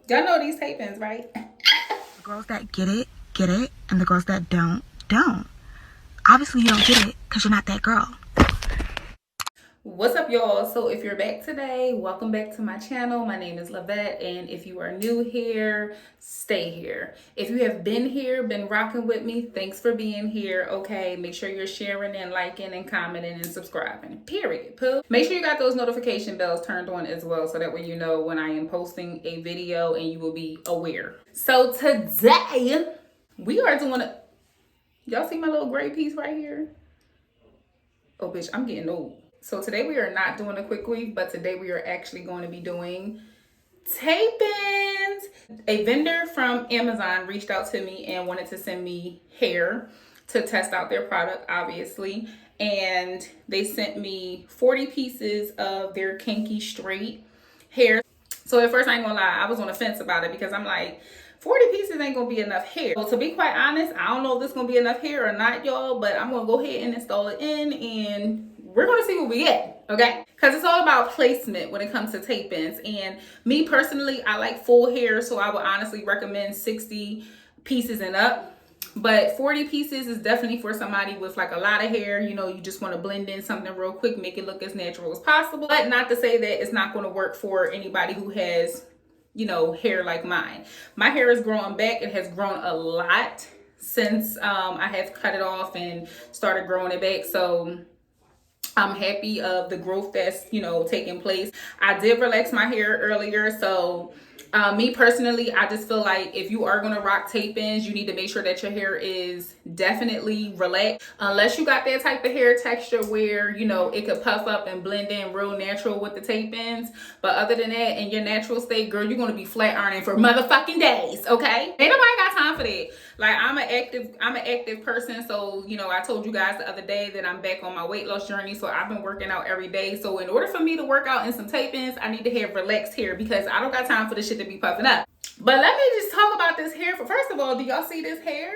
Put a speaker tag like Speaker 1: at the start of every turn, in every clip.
Speaker 1: Y'all know these tape-ins, right?
Speaker 2: The girls that get it, and the girls that don't. Obviously, you don't get it because you're not that girl.
Speaker 1: What's up, y'all? So if you're back today, welcome back to my channel. My name is Lavette, and if you are new here, stay here. If you have been here, been rocking with me, thanks for being here. Okay, make sure you're sharing and liking and commenting and subscribing. Period. Pooh. Make sure you got those notification bells turned on as well, so that way you know when I am posting a video and you will be aware. So today we are doing a. Y'all see my little gray piece right here? Oh, bitch, I'm getting old. So today we are not doing a quick weave, but today we are actually going to be doing tape-ins. A vendor from Amazon reached out to me and wanted to send me hair to test out their product, obviously. And they sent me 40 pieces of their kinky straight hair. So at first, I ain't gonna lie, I was on the fence about it because I'm like, 40 pieces ain't gonna be enough hair. So to be quite honest, I don't know if this is gonna be enough hair or not, y'all, but I'm gonna go ahead and install it in and we're gonna see what we get, okay? Because it's all about placement when it comes to tape-ins. And me personally, I like full hair, so I would honestly recommend 60 pieces and up. But 40 pieces is definitely for somebody with like a lot of hair. You know, you just want to blend in something real quick, make it look as natural as possible. But not to say that it's not going to work for anybody who has, you know, hair like mine. My hair is growing back. It has grown a lot since I have cut it off and started growing it back. So I'm happy of the growth that's, you know, taking place. I did relax my hair earlier. So me personally, I just feel like if you are going to rock tape-ins, you need to make sure that your hair is definitely relaxed. Unless you got that type of hair texture where, you know, it could puff up and blend in real natural with the tape-ins. But other than that, in your natural state, girl, you're going to be flat ironing for motherfucking days, okay? Ain't nobody got time for that. Like, I'm an active person. So, you know, I told you guys the other day that I'm back on my weight loss journey. So I've been working out every day. So in order for me to work out in some tape-ins, I need to have relaxed hair because I don't got time for this shit to be puffing up. But let me just talk about this hair. First of all, do y'all see this hair?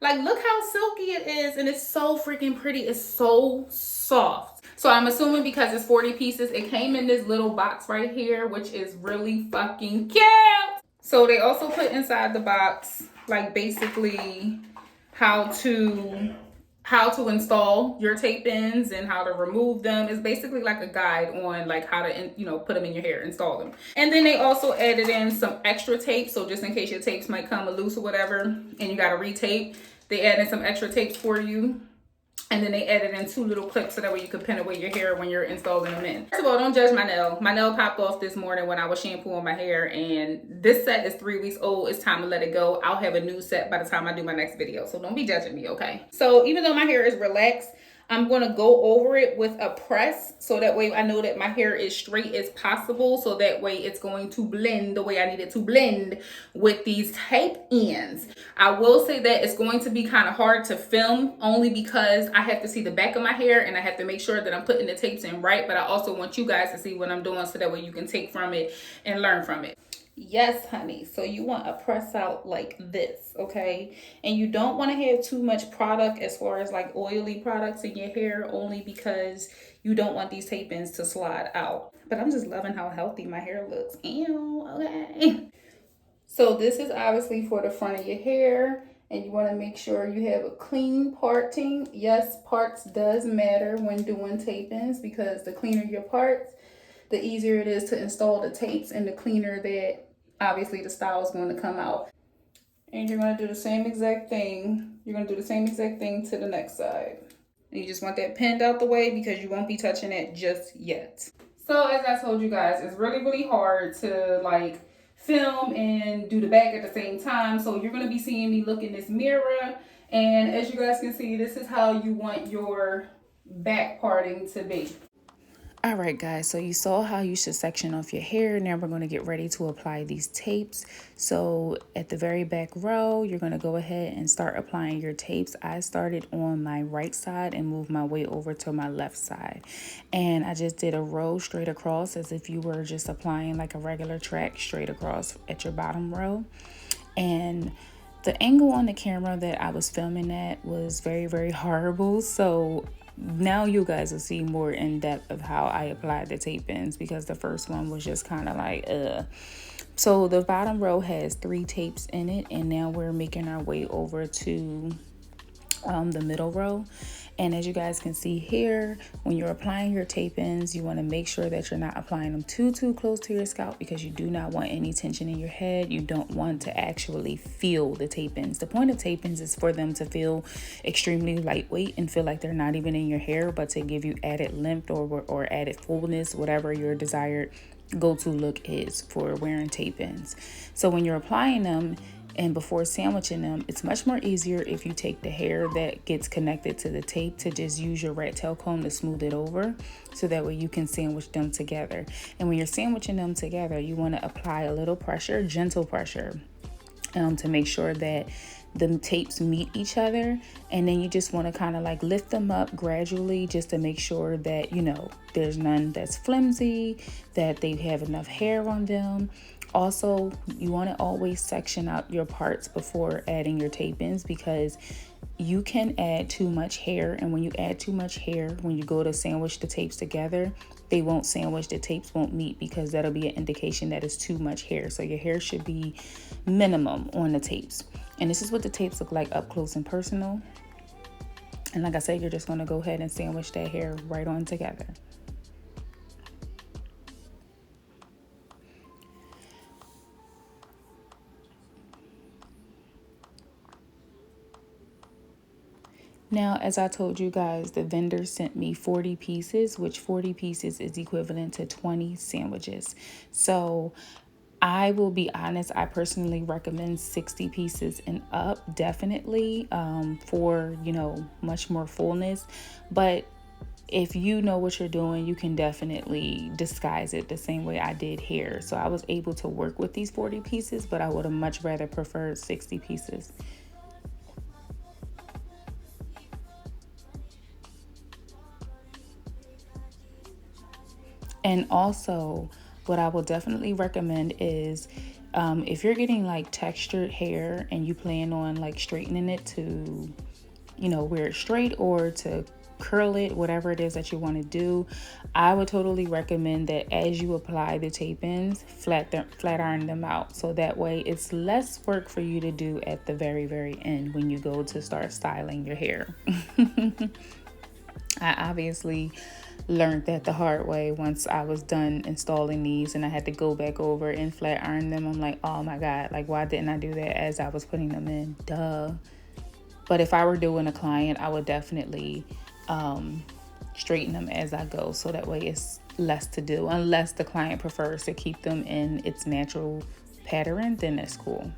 Speaker 1: Like, look how silky it is. And it's so freaking pretty. It's so soft. So I'm assuming because it's 40 pieces, it came in this little box right here, which is really fucking cute. So they also put inside the box, like, basically how to install your tape-ins and how to remove them. It's basically like a guide on like how to, you know, put them in your hair, install them. And then they also added in some extra tape. So just in case your tapes might come loose or whatever and you got to retape, they added some extra tapes for you. And then they added in 2 little clips so that way you can pin away your hair when you're installing them in. First of all, don't judge my nail. My nail popped off this morning when I was shampooing my hair, and this set is 3 weeks old. It's time to let it go. I'll have a new set by the time I do my next video. So don't be judging me, okay? So even though my hair is relaxed, I'm going to go over it with a press so that way I know that my hair is straight as possible. So that way it's going to blend the way I need it to blend with these tape ends. I will say that it's going to be kind of hard to film only because I have to see the back of my hair and I have to make sure that I'm putting the tapes in right. But I also want you guys to see what I'm doing so that way you can take from it and learn from it. Yes, honey. So you want a press out like this, okay? And you don't want to have too much product as far as like oily products in your hair only because you don't want these tape-ins to slide out. But I'm just loving how healthy my hair looks. Ew, okay. So this is obviously for the front of your hair and you want to make sure you have a clean parting. Yes, parts does matter when doing tape-ins because the cleaner your parts, the easier it is to install the tapes and the cleaner that obviously the style is going to come out. And you're going to do the same exact thing. You're going to do the same exact thing to the next side. And you just want that pinned out the way because you won't be touching it just yet. So as I told you guys, it's really, really hard to like film and do the back at the same time. So you're going to be seeing me look in this mirror. And as you guys can see, this is how you want your back parting to be.
Speaker 2: All right, guys, so you saw how you should section off your hair. Now we're going to get ready to apply these tapes. So at the very back row, you're going to go ahead and start applying your tapes. I started on my right side and moved my way over to my left side. And I just did a row straight across as if you were just applying like a regular track straight across at your bottom row. And the angle on the camera that I was filming at was very, very horrible. So now you guys will see more in depth of how I applied the tape-ins because the first one was just kind of like So the bottom row has 3 tapes in it, and now we're making our way over to the middle row. And as you guys can see here, when you're applying your tape-ins, you want to make sure that you're not applying them too close to your scalp, because you do not want any tension in your head. You don't want to actually feel the tape-ins. The point of tape-ins is for them to feel extremely lightweight and feel like they're not even in your hair, but to give you added length or added fullness, whatever your desired go-to look is for wearing tape-ins. So when you're applying them, and before sandwiching them, it's much more easier if you take the hair that gets connected to the tape to just use your rat tail comb to smooth it over, so that way you can sandwich them together. And when you're sandwiching them together, you want to apply a little pressure, gentle pressure, to make sure that the tapes meet each other. And then you just want to kind of like lift them up gradually, just to make sure that, you know, there's none that's flimsy, that they have enough hair on them. Also, you want to always section out your parts before adding your tape-ins, because you can add too much hair. And when you add too much hair, when you go to sandwich the tapes together, they won't sandwich, the tapes won't meet, because that'll be an indication that it's too much hair. So your hair should be minimum on the tapes. And this is what the tapes look like up close and personal. And like I said, you're just going to go ahead and sandwich that hair right on together. Now, as I told you guys, the vendor sent me 40 pieces, which 40 pieces is equivalent to 20 sandwiches. So I will be honest, I personally recommend 60 pieces and up, definitely, for, you know, much more fullness. But if you know what you're doing, you can definitely disguise it the same way I did hair. So I was able to work with these 40 pieces, but I would have much rather preferred 60 pieces. And also, what I will definitely recommend is, if you're getting like textured hair and you plan on like straightening it to, you know, wear it straight or to curl it, whatever it is that you want to do, I would totally recommend that as you apply the tape-ins, flat iron them out. So that way it's less work for you to do at the very end when you go to start styling your hair. I obviously learned that the hard way once I was done installing these and I had to go back over and flat iron them. I'm like, oh my God, like why didn't I do that as I was putting them in? Duh. But if I were doing a client, I would definitely straighten them as I go, so that way it's less to do. Unless the client prefers to keep them in its natural pattern, then that's cool.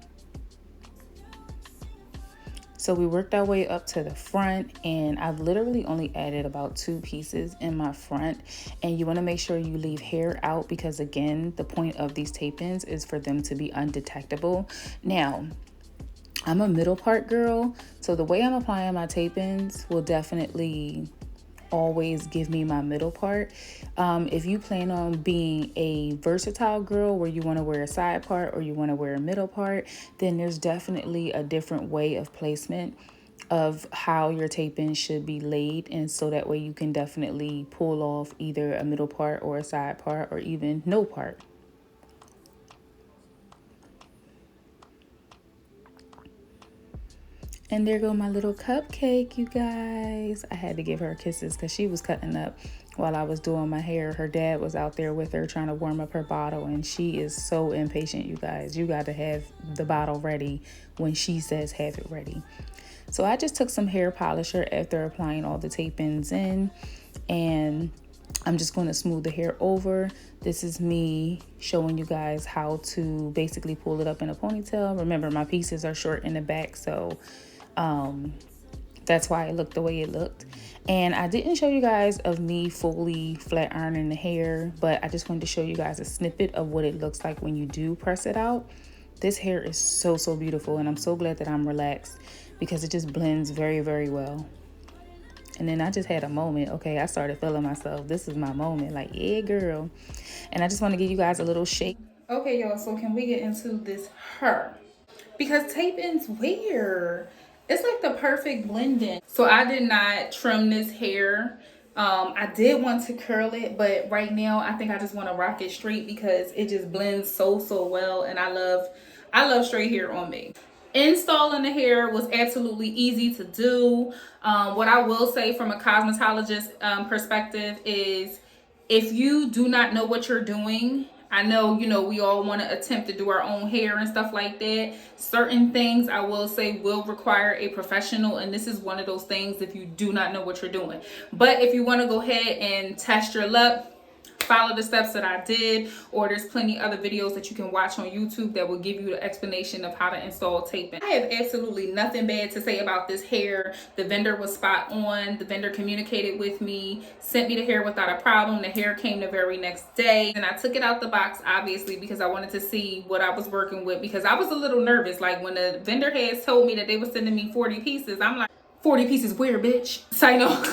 Speaker 2: So we worked our way up to the front, and I've literally only added about 2 pieces in my front. And you want to make sure you leave hair out, because again, the point of these tape-ins is for them to be undetectable. Now, I'm a middle part girl, so the way I'm applying my tape-ins will definitely always give me my middle part. If you plan on being a versatile girl where you want to wear a side part or you want to wear a middle part, then there's definitely a different way of placement of how your tape-in should be laid, and so that way you can definitely pull off either a middle part or a side part or even no part. And there go my little cupcake, you guys. I had to give her kisses because she was cutting up while I was doing my hair. Her dad was out there with her trying to warm up her bottle, and she is so impatient, you guys. You got to have the bottle ready when she says have it ready. So I just took some hair polisher after applying all the tape-ins in, and I'm just going to smooth the hair over. This is me showing you guys how to basically pull it up in a ponytail. Remember, my pieces are short in the back, so that's why it looked the way it looked. And I didn't show you guys of me fully flat ironing the hair, but I just wanted to show you guys a snippet of what it looks like when you do press it out. This hair is so beautiful, and I'm so glad that I'm relaxed because it just blends very well. And then I just had a moment. Okay, I started feeling myself. This is my moment. Like, yeah, girl. And I just want to give you guys a little shake.
Speaker 1: Okay, y'all, so can we get into this hair? Because tape-ins wear, it's like the perfect blend in. So I did not trim this hair I did want to curl it, but right now I think I just want to rock it straight because it just blends so well, and I love straight hair on me. Installing the hair was absolutely easy to do. What I will say from a cosmetologist perspective is, if you do not know what you're doing, I know, we all want to attempt to do our own hair and stuff like that. Certain things I will say will require a professional, and this is one of those things if you do not know what you're doing. But if you want to go ahead and test your luck, follow the steps that I did, or there's plenty other videos that you can watch on YouTube that will give you the explanation of how to install taping. I have absolutely nothing bad to say about this hair. The vendor was spot on. The vendor communicated with me, sent me the hair without a problem. The hair came the very next day, and I took it out the box, obviously, because I wanted to see what I was working with, because I was a little nervous. Like, when the vendor has told me that they were sending me 40 pieces, I'm like, 40 pieces where, bitch? So,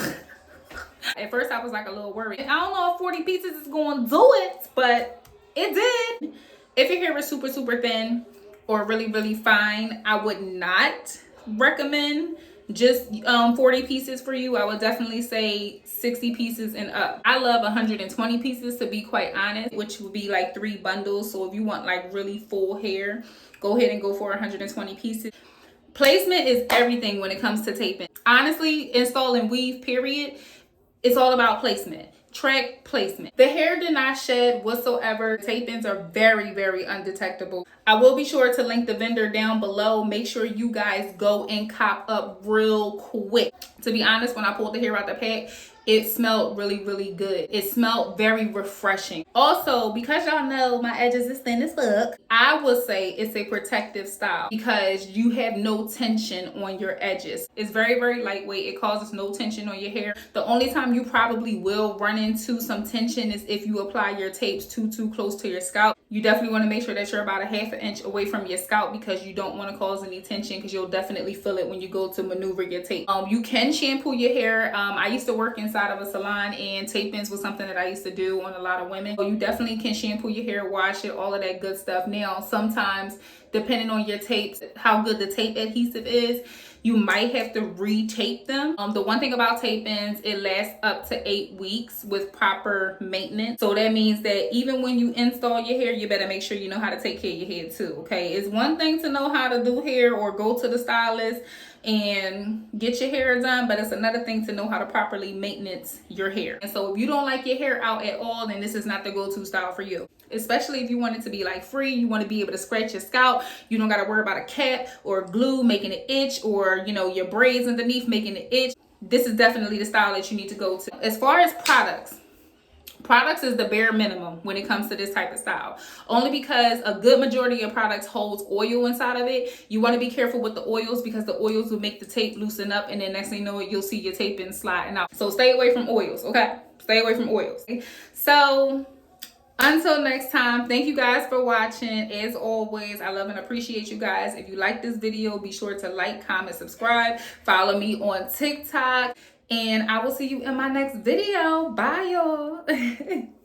Speaker 1: at first I was like a little worried. I don't know if 40 pieces is going to do it, but it did. If your hair is super thin or really fine, I would not recommend just 40 pieces for you. I would definitely say 60 pieces and up. I love 120 pieces, to be quite honest, which would be like 3 bundles. So if you want like really full hair, go ahead and go for 120 pieces. Placement is everything when it comes to taping. Honestly, installing weave, period, it's all about placement. Track placement. The hair did not shed whatsoever. Tape-ins are very undetectable. I will be sure to link the vendor down below. Make sure you guys go and cop up real quick. To be honest, when I pulled the hair out the pack, it smelled really good. It smelled very refreshing. Also, because y'all know my edges is thin as fuck, I would say it's a protective style because you have no tension on your edges. It's very lightweight. It causes no tension on your hair. The only time you probably will run into some tension is if you apply your tapes too close to your scalp. You definitely want to make sure that you're about a ½ inch away from your scalp, because you don't want to cause any tension, because you'll definitely feel it when you go to maneuver your tape. You can shampoo your hair. I used to work inside of a salon, and tape-ins was something that I used to do on a lot of women. So you definitely can shampoo your hair, wash it, all of that good stuff. Now, sometimes, depending on your tapes, how good the tape adhesive is, you might have to re-tape them. The one thing about tape-ins, it lasts up to 8 weeks with proper maintenance. So that means that even when you install your hair, you better make sure you know how to take care of your hair too, okay? It's one thing to know how to do hair or go to the stylist and get your hair done, but it's another thing to know how to properly maintenance your hair. And so if you don't like your hair out at all, then this is not the go-to style for you. Especially if you want it to be like free, you want to be able to scratch your scalp, you don't got to worry about a cap or glue making it itch, or your braids underneath making it itch. This is definitely the style that you need to go to. As far as products is the bare minimum when it comes to this type of style, only because a good majority of products holds oil inside of it. You want to be careful with the oils, because the oils will make the tape loosen up, and then next thing you know, you'll see your tape in sliding out. So stay away from oils, okay? Stay away from oils. So until next time, thank you guys for watching. As always, I love and appreciate you guys. If you like this video, be sure to like, comment, subscribe, follow me on TikTok, and I will see you in my next video. Bye, y'all.